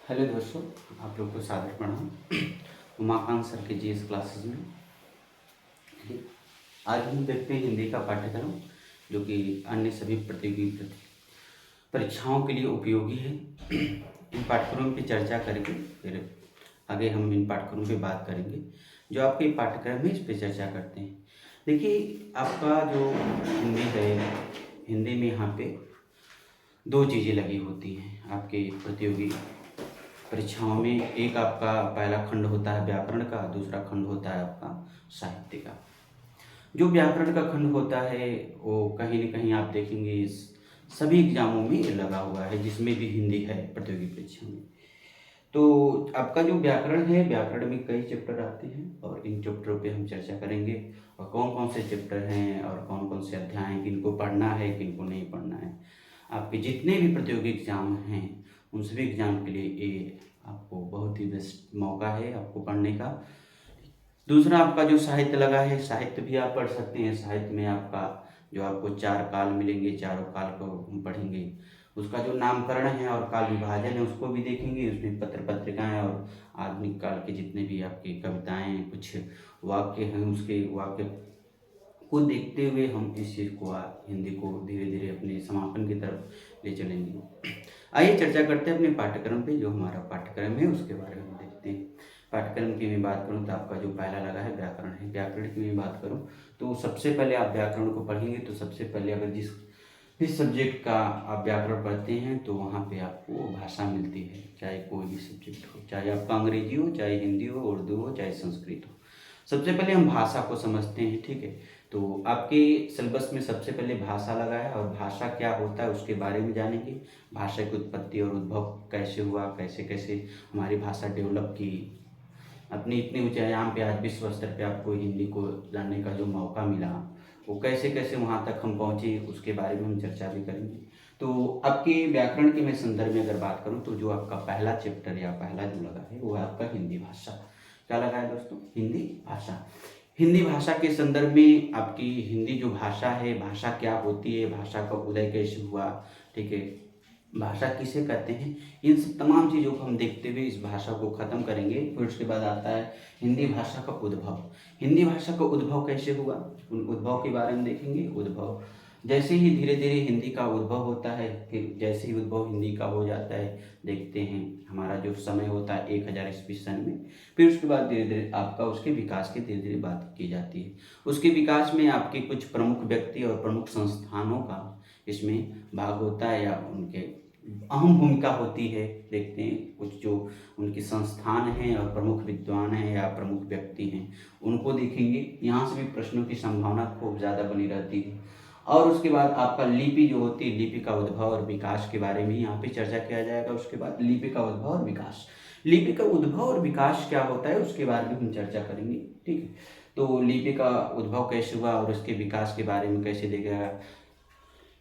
Hello दोस्तों, आप लोग को सादर प्रणाम। उमाकांत सर के जीएस क्लासेस में ठीक, आज हम देखते हैं हिंदी का पाठ्यक्रम जो कि अन्य सभी प्रतियोगी परीक्षाओं के लिए उपयोगी है। इन पाठ्यक्रमों की चर्चा करके फिर आगे हम इन पाठ्यक्रमों पे बात करेंगे। जो आपके पाठ्यक्रम है इस पे चर्चा करते हैं। देखिए, आपका जो हिंदी है, हिंदी में यहाँ पे दो चीज़ें लगी होती हैं आपके प्रतियोगी परीक्षाओं में। एक आपका पहला खंड होता है व्याकरण का, दूसरा खंड होता है आपका साहित्य का। जो व्याकरण का खंड होता है वो कहीं न कहीं आप देखेंगे इस सभी एग्जामों में लगा हुआ है, जिसमें भी हिंदी है प्रतियोगी परीक्षा में। तो आपका जो व्याकरण है, व्याकरण में कई चैप्टर आते हैं और इन चैप्टरों पे हम चर्चा करेंगे और कौन कौन से चैप्टर हैं और कौन कौन से अध्याय हैं, किनको पढ़ना है किनको नहीं पढ़ना है। आपके जितने भी प्रतियोगी एग्जाम हैं उन सभी एग्जाम के लिए ये आपको बहुत ही बेस्ट मौका है आपको पढ़ने का। दूसरा आपका जो साहित्य लगा है, साहित्य भी आप पढ़ सकते हैं। साहित्य में आपका जो आपको चार काल मिलेंगे, चारों काल को हम पढ़ेंगे। उसका जो नामकरण है और काल विभाजन है उसको भी देखेंगे। उसमें पत्र पत्रिकाएं और आधुनिक काल के जितने भी आपकी कविताएं, कुछ वाक्य हैं, उसके वाक्य को देखते हुए हम इस चीज़ को हिंदी को धीरे धीरे अपने समापन की तरफ ले चलेंगे। आइए चर्चा करते हैं अपने पाठ्यक्रम पे। जो हमारा पाठ्यक्रम है उसके बारे में देखते हैं। पाठ्यक्रम की मैं बात करूं तो आपका जो पहला लगा है व्याकरण है। व्याकरण की मैं बात करूं तो सबसे पहले आप व्याकरण को पढ़ेंगे तो सबसे पहले अगर जिस सब्जेक्ट का आप व्याकरण पढ़ते हैं तो वहाँ पे आपको भाषा मिलती है, चाहे कोई भी सब्जेक्ट हो, चाहे आपका अंग्रेजी हो, चाहे हिंदी हो, उर्दू हो, चाहे संस्कृत हो। सबसे पहले हम भाषा को समझते हैं, ठीक है। तो आपके सिलेबस में सबसे पहले भाषा लगा है और भाषा क्या होता है उसके बारे में जानेंगे। भाषा की उत्पत्ति और उद्भव कैसे हुआ, कैसे कैसे हमारी भाषा डेवलप की, अपनी इतनी ऊंचाई पे आज विश्व स्तर पे आपको हिंदी को जानने का जो मौका मिला वो कैसे कैसे वहाँ तक हम पहुँचे, उसके बारे में हम चर्चा भी करेंगे। तो आपके व्याकरण के मैं संदर्भ में अगर बात करूँ तो जो आपका पहला चैप्टर या पहला जो लगा है वो है आपका हिंदी भाषा। क्या लगा है दोस्तों? हिंदी भाषा। हिंदी भाषा के संदर्भ में आपकी हिंदी जो भाषा है, भाषा क्या होती है, भाषा का उदय कैसे हुआ, ठीक है, भाषा किसे कहते हैं, इन सब तमाम चीज़ों को हम देखते हुए इस भाषा को ख़त्म करेंगे। फिर उसके बाद आता है हिंदी भाषा का उद्भव। हिंदी भाषा का उद्भव कैसे हुआ, उन उद्भव के बारे में देखेंगे। उद्भव जैसे ही धीरे धीरे हिंदी का उद्भव होता है, फिर जैसे ही उद्भव हिंदी का हो जाता है, देखते हैं हमारा जो समय होता है 1000 ईस्वी सन में। फिर उसके बाद धीरे धीरे आपका उसके विकास की धीरे धीरे बात की जाती है। उसके विकास में आपके कुछ प्रमुख व्यक्ति और प्रमुख संस्थानों का इसमें भाग होता है या उनके अहम भूमिका होती है। देखते हैं कुछ जो उनके संस्थान हैं और प्रमुख विद्वान हैं या प्रमुख व्यक्ति हैं उनको देखेंगे। यहाँ से भी प्रश्नों की संभावना खूब ज़्यादा बनी रहती है। और उसके बाद आपका लिपि जो होती है, लिपि का उद्भव और विकास के बारे में यहाँ पे चर्चा किया जाएगा। उसके बाद लिपि का उद्भव और विकास, लिपि का उद्भव और विकास क्या होता है उसके बारे में हम चर्चा करेंगे, ठीक है। तो लिपि का उद्भव कैसे हुआ और उसके विकास के बारे में कैसे देखेगा।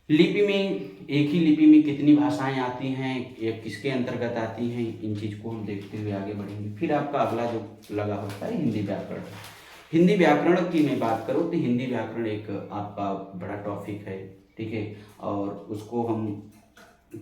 लिपि में एक ही लिपि में कितनी भाषाएं आती हैं या किसके अंतर्गत आती हैं, इन चीज़ को हम देखते हुए आगे बढ़ेंगे। फिर आपका अगला जो लगा होता है हिंदी व्याकरण। हिंदी व्याकरण की मैं बात करूँ तो हिंदी व्याकरण एक आपका बड़ा टॉपिक है, ठीक है। और उसको हम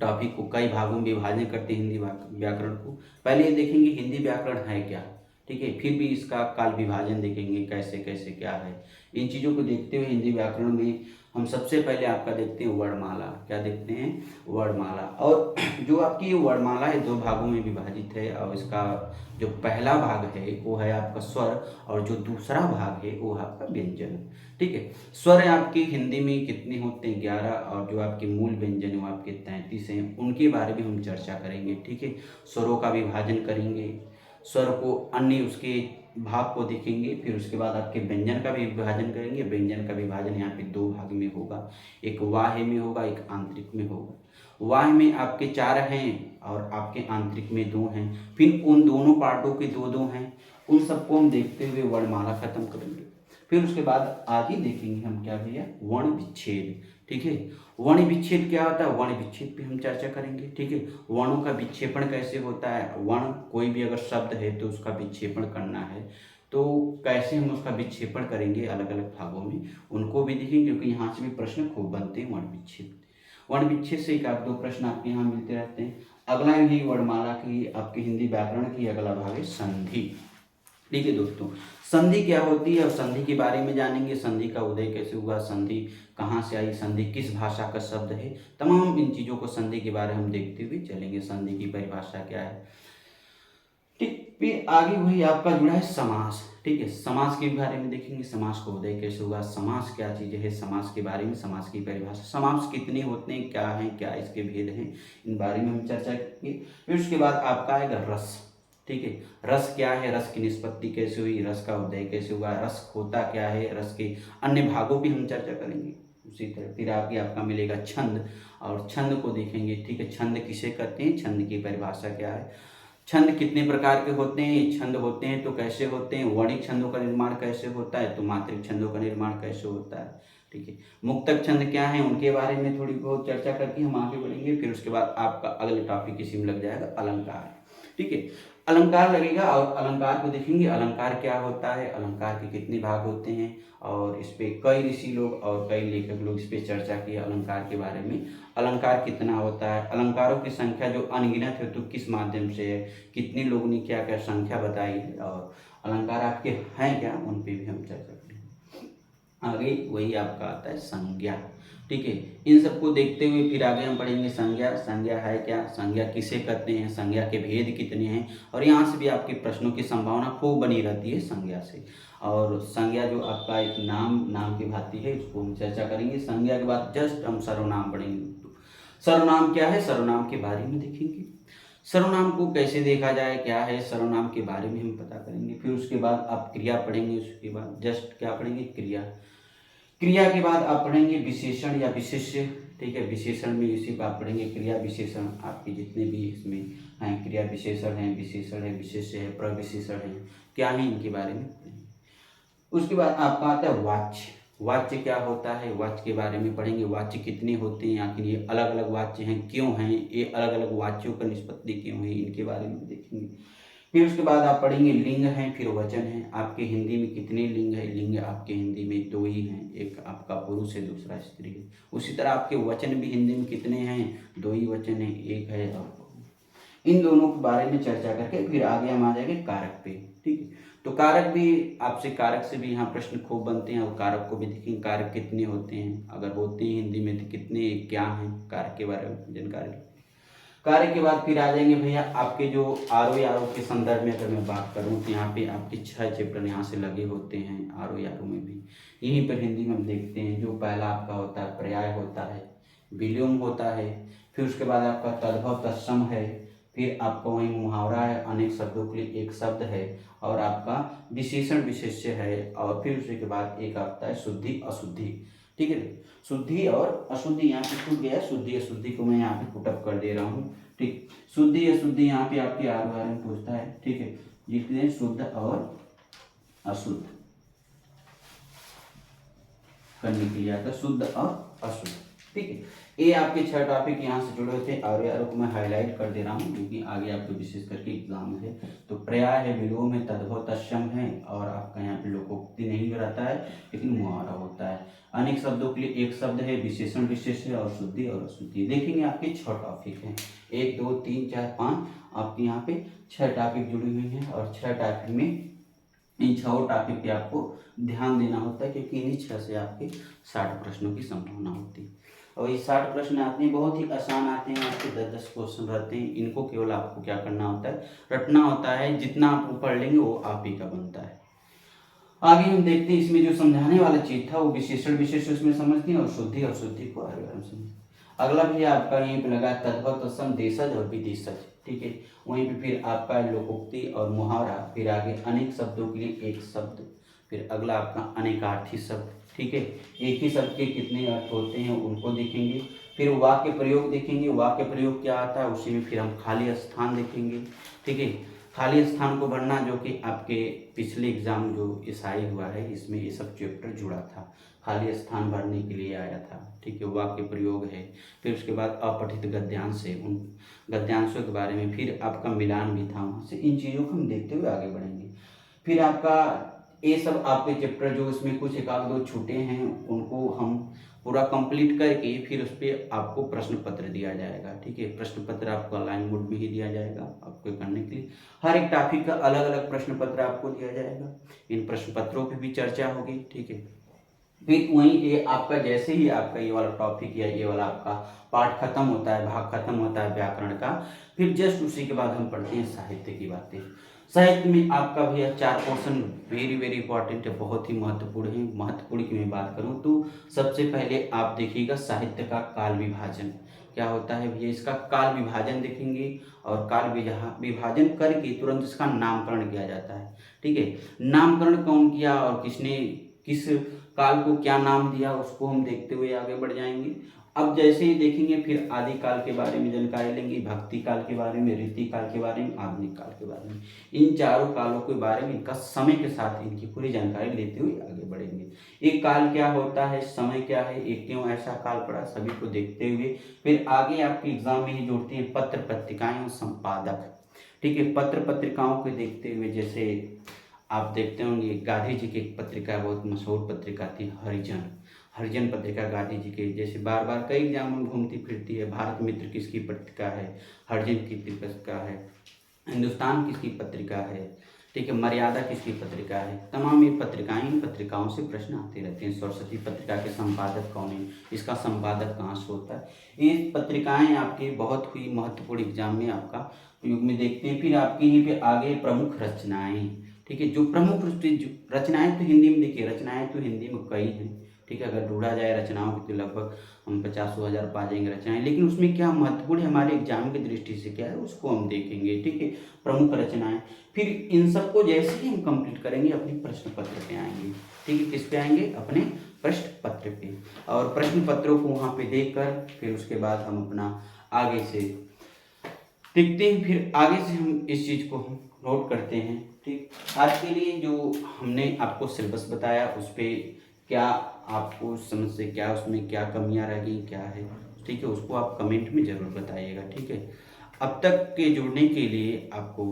टॉपिक को कई भागों में विभाजन करते हैं हिंदी व्याकरण को। पहले ये देखेंगे हिंदी व्याकरण है क्या, ठीक है। फिर भी इसका काल विभाजन देखेंगे कैसे कैसे क्या है। इन चीज़ों को देखते हुए हिंदी व्याकरण में हम सबसे पहले आपका देखते हैं वर्णमाला। क्या देखते हैं? वर्णमाला। और जो आपकी ये वर्णमाला है दो भागों में विभाजित है। और इसका जो पहला भाग है वो है आपका स्वर और जो दूसरा भाग है वो है आपका व्यंजन, ठीक है। स्वर आपकी हिंदी में कितने होते हैं? 11। और जो आपके मूल व्यंजन वो आपके 33 हैं, उनके बारे में हम चर्चा करेंगे, ठीक है। स्वरों का विभाजन करेंगे, स्वर को अन्य उसके भाग को देखेंगे। फिर उसके बाद आपके व्यंजन का भी विभाजन करेंगे। व्यंजन का विभाजन यहाँ पे दो भाग में होगा, एक वाह्य में होगा, एक आंतरिक में होगा। वाह्य में आपके 4 हैं और आपके आंतरिक में 2 हैं। फिर उन दोनों पार्टों के 2-2 हैं। उन सबको हम देखते हुए वर्णमाला खत्म करेंगे। फिर उसके बाद आगे देखेंगे हम क्या भैया, वर्ण विच्छेद, ठीक है। वर्ण विच्छेद क्या होता है, वर्ण विच्छेद पे हम चर्चा करेंगे, ठीक है। वर्णों का विक्षेपण कैसे होता है, वर्ण कोई भी अगर शब्द है तो उसका विक्षेपण करना है तो कैसे हम उसका विक्षेपण करेंगे अलग अलग भागों में, उनको भी देखेंगे क्योंकि यहाँ से भी प्रश्न खूब बनते हैं वर्ण विच्छेद। वर्ण विच्छेद से एक आध दो प्रश्न आपके यहाँ मिलते रहते हैं। अगला यही वर्णमाला की आपके हिंदी व्याकरण की अगला भाग है संधि। ठीक है दोस्तों, संधि क्या होती है और संधि के बारे में जानेंगे। संधि का उदय कैसे हुआ, संधि कहाँ से आई, संधि किस भाषा का शब्द है, तमाम इन चीज़ों को संधि के बारे में हम देखते हुए चलेंगे। संधि की परिभाषा क्या है, ठीक। फिर आगे वही आपका जुड़ा है समास। ठीक है, समास के बारे में देखेंगे, समास का उदय कैसे हुआ, समास क्या चीज़ है, समास के बारे में, समास की परिभाषा, समास कितने होते हैं, क्या है, क्या इसके भेद हैं, इन बारे में हम चर्चा करेंगे। फिर उसके बाद आपका आएगा रस। ठीक है, रस क्या है, रस की निष्पत्ति कैसे हुई, रस का उदय कैसे हुआ, रस होता क्या है, रस के अन्य भागों की हम चर्चा करेंगे। उसी तरह फिर आगे आपका मिलेगा छंद, और छंद को देखेंगे। ठीक है, छंद किसे कहते हैं, छंद की परिभाषा क्या है, छंद कितने प्रकार के होते हैं, छंद होते हैं तो कैसे होते हैं, वर्णिक छंदों का निर्माण कैसे होता है, तो मात्रिक छंदों का निर्माण कैसे होता है। ठीक है, मुक्तक छंद क्या है, उनके बारे में थोड़ी बहुत चर्चा करके हम आगे बढ़ेंगे। फिर उसके बाद आपका अगले टॉपिक इसी में लग जाएगा अलंकार। ठीक है, अलंकार लगेगा और अलंकार को देखेंगे, अलंकार क्या होता है, अलंकार के कितने भाग होते हैं, और इस पे कई ऋषि लोग और कई लेखक लोग इस पे चर्चा किए अलंकार के बारे में। अलंकार कितना होता है, अलंकारों की संख्या जो अनगिनत है तो किस माध्यम से है, कितने लोगों ने क्या क्या संख्या बताई है, और अलंकार आपके हैं क्या, उन पे भी हम चर्चा करेंगे। आगे वही आपका आता है संज्ञा। ठीक है, इन सबको देखते हुए फिर आगे हम पढ़ेंगे संज्ञा। संज्ञा है क्या, संज्ञा किसे कहते हैं, संज्ञा के भेद कितने हैं, और यहाँ से भी आपके प्रश्नों की संभावना खूब बनी रहती है संज्ञा से। और संज्ञा जो आपका एक नाम की भांति है, उसको हम चर्चा करेंगे। संज्ञा के बाद जस्ट हम सर्वनाम पढ़ेंगे। सर्वनाम क्या है, सर्वनाम के बारे में देखेंगे। सर्वनाम को कैसे देखा जाए, क्या है सर्वनाम के बारे में हम पता करेंगे। फिर उसके बाद आप क्रिया पढ़ेंगे, उसके बाद जस्ट क्या पढ़ेंगे, क्रिया। क्रिया के बाद आप पढ़ेंगे विशेषण या विशेष्य। ठीक है, विशेषण में इसी को आप पढ़ेंगे, क्रिया विशेषण आपके जितने भी इसमें हैं, क्रिया विशेषण है, विशेषण है, विशेष्य है, प्रविशेषण है, क्या है इनके बारे में पढ़ेंगे। उसके बाद आपका आता है वाच्य। वाच्य क्या होता है, वाच्य के बारे में पढ़ेंगे। वाच्य कितने होते हैं, आखिर ये अलग अलग वाच्य हैं, क्यों हैं ये अलग अलग वाच्यों का निष्पत्ति क्यों है, इनके बारे में देखेंगे। फिर उसके बाद आप पढ़ेंगे लिंग हैं, फिर वचन है। आपके हिंदी में कितने लिंग है, लिंग आपके हिंदी में दो ही हैं, एक आपका पुरुष है, दूसरा स्त्री है। उसी तरह आपके वचन भी हिंदी में कितने हैं, दो ही वचन है, एक है और इन दोनों के बारे में चर्चा करके फिर आगे हम आ जाएंगे कारक पे। ठीक है, तो कारक भी आपसे, कारक से भी यहाँ प्रश्न खूब बनते हैं, और कारक को भी देखेंगे, कारक कितने होते हैं, अगर होते हैं हिंदी में तो कितने, क्या हैं, कारक के बारे में जानकारी। कारक के बाद फिर आ जाएंगे भैया आपके जो आरो के संदर्भ में अगर मैं बात करूँ तो यहाँ पे आपके 6 चैप्टर यहाँ से लगे होते हैं। आरो में भी यहीं पर हिंदी में हम देखते हैं, जो पहला आपका होता है पर्याय होता है, विलोम होता है, फिर उसके बाद आपका तद्भव तत्सम है, फिर आपका वही मुहावरा है, अनेक शब्दों के लिए एक शब्द है, और आपका विशेषण विशेष्य है, और फिर उसके बाद एक आता है शुद्धि अशुद्धि। ठीक है, शुद्धि और अशुद्धि यहाँ पे छूट गया, शुद्धि अशुद्धि को मैं यहाँ पे पुटअप कर दे रहा हूँ। ठीक, शुद्धि अशुद्धि यहाँ पे आपके आर बारे में पूछता है। ठीक है, लिखते हैं शुद्ध और अशुद्ध करने के लिए आता है, शुद्ध और अशुद्ध। ठीक है, ये आपके 6 टॉपिक यहाँ से जुड़े हुए थे, और को मैं हाईलाइट कर दे रहा हूँ क्योंकि आगे आपको विशेष करके एग्जाम है। तो पर्याय है, विलोम है, तद्भव तत्सम है, और आपका यहाँ पे लोकोक्ति नहीं रहता है लेकिन मुहावरा होता है। अनेक शब्दों के लिए एक शब्द है, विशेषण विशेष है, और शुद्धि और अशुद्धि। देखेंगे आपके 6 टॉपिक हैं, 1 2 3 4 5 आपके यहाँ पे 6 टॉपिक जुड़ी हुई हैं, और 6 टॉपिक में इन 6 टॉपिक पे आपको ध्यान देना होता है, क्योंकि इन्हीं 6 से आपके 60 प्रश्नों की संभावना होती है। और ये 60 प्रश्न आते हैं, बहुत ही आसान आते हैं, आपके 10-10 क्वेश्चन रहते हैं। इनको केवल आपको क्या करना होता है, रटना होता है, जितना आप पढ़ लेंगे वो आप ही का बनता है। आगे हम देखते हैं, इसमें जो समझाने वाला चीज था वो विशेषण विशेष उसमें समझते हैं, और शुद्धि और शुद्धि को आगे हम समझते हैं। अगला भी आपका यहीं पे लगा तद्भव तत्सम, देशज और विदेशज। ठीक है, वहीं पे फिर आपका लोकोक्ति और मुहावरा, फिर आगे अनेक शब्दों के लिए एक शब्द, फिर अगला आपका अनेकार्थी शब्द। ठीक है, एक ही शब्द के कितने अर्थ होते हैं उनको देखेंगे। फिर वाक्य प्रयोग देखेंगे, वाक्य प्रयोग क्या आता है, उसी में फिर हम खाली स्थान देखेंगे। ठीक है, खाली स्थान को भरना, जो कि आपके पिछले एग्जाम जो ईसाई हुआ है इसमें ये सब चैप्टर जुड़ा था, खाली स्थान भरने के लिए आया था। ठीक है, वाक्य प्रयोग है, फिर उसके बाद अपठित गद्यांश है, उन गद्यांशों के बारे में, फिर आपका मिलान भी था वहाँ से। इन चीज़ों को हम देखते हुए आगे बढ़ेंगे। फिर आपका ये सब आपके चैप्टर जो इसमें कुछ एक आध दो छूटे हैं उनको हम पूरा कंप्लीट करके फिर उस पर आपको प्रश्न पत्र दिया जाएगा। ठीक है, प्रश्न पत्र आपको ऑनलाइन मोड में ही दिया जाएगा आपको करने के लिए। हर एक टॉपिक का अलग अलग प्रश्न पत्र आपको दिया जाएगा, इन प्रश्न पत्रों की भी चर्चा होगी। ठीक है, फिर वहीं ये आपका जैसे ही आपका ये वाला टॉपिक या ये वाला आपका पार्ट खत्म होता है, भाग खत्म होता है व्याकरण का, फिर जस्ट उसी के बाद हम पढ़ते हैं साहित्य की बातें। साहित्य में आपका भैया 4 पोर्शन वेरी वेरी इंपॉर्टेंट है, बहुत ही महत्वपूर्ण है। महत्वपूर्ण की मैं बात करूँ तो सबसे पहले आप देखिएगा साहित्य का काल विभाजन क्या होता है भैया, इसका काल विभाजन देखेंगे और काल विभाजन करके तुरंत इसका नामकरण किया जाता है। ठीक है, नामकरण कौन किया और किसने किस काल को क्या नाम दिया उसको हम देखते हुए आगे बढ़ जाएंगे। अब जैसे ही देखेंगे फिर आदि काल के बारे में जानकारी लेंगे, भक्ति काल के बारे में, रीति काल के बारे में, आधुनिक काल के बारे में। इन चारों कालों के बारे में इनका समय के साथ इनकी पूरी जानकारी लेते हुए आगे बढ़ेंगे। एक काल क्या होता है, समय क्या है, एक क्यों ऐसा काल पड़ा, सभी को देखते हुए फिर आगे आपके एग्जाम में ही जोड़ते हैं पत्र पत्रिकाएं और संपादक। ठीक है, पत्र पत्रिकाओं को देखते हुए जैसे आप देखते होंगे गांधी जी की एक पत्रिका बहुत मशहूर पत्रिका थी हरिजन। हरिजन पत्रिका गांधी जी के जैसे बार बार कई एग्जाम में घूमती फिरती है। भारत मित्र किसकी पत्रिका है, हरिजन की पत्रिका है। हिंदुस्तान किसकी पत्रिका है, ठीक है, मर्यादा किसकी पत्रिका है। तमाम ये पत्रिकाएं, इन पत्रिकाओं से प्रश्न आते रहते हैं। सरस्वती पत्रिका के संपादक कौन है, इसका संपादक कहाँ से होता है। ये पत्रिकाएं आपके बहुत ही महत्वपूर्ण एग्जाम में आपका युग में देखते हैं। फिर आपके यहीं पे आगे प्रमुख रचनाएं। ठीक है, जो प्रमुख रचनाएं तो हिंदी में देखिए, रचनाएं तो हिंदी में कई हैं। ठीक है, अगर ढूंढा जाए रचनाओं की तो लगभग हम 50,000 पा जाएंगे रचनाएं, लेकिन उसमें क्या महत्वपूर्ण है हमारे एग्जाम की दृष्टि से क्या है उसको हम देखेंगे। ठीक है, प्रमुख रचनाएं। फिर इन सबको जैसे ही हम कंप्लीट करेंगे अपने प्रश्न पत्र पे आएंगे। ठीक है, किस पे आएंगे, अपने प्रश्न पत्र पे। और प्रश्न पत्रों को वहाँ पे देखकर फिर उसके बाद हम अपना आगे से देखते हैं, फिर आगे से हम इस चीज़ को हम नोट करते हैं। ठीक, आज के लिए जो हमने आपको सिलेबस बताया उस पर क्या आपको समझ से क्या उसमें क्या कमियां रह गई क्या है, ठीक है, उसको आप कमेंट में ज़रूर बताइएगा। ठीक है, अब तक के जुड़ने के लिए आपको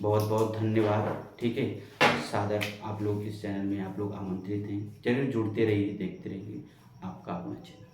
बहुत बहुत धन्यवाद। ठीक है, सादर आप लोग इस चैनल में आप लोग आमंत्रित हैं, जरूर जुड़ते रहिए, देखते रहिए आपका अपना चैनल।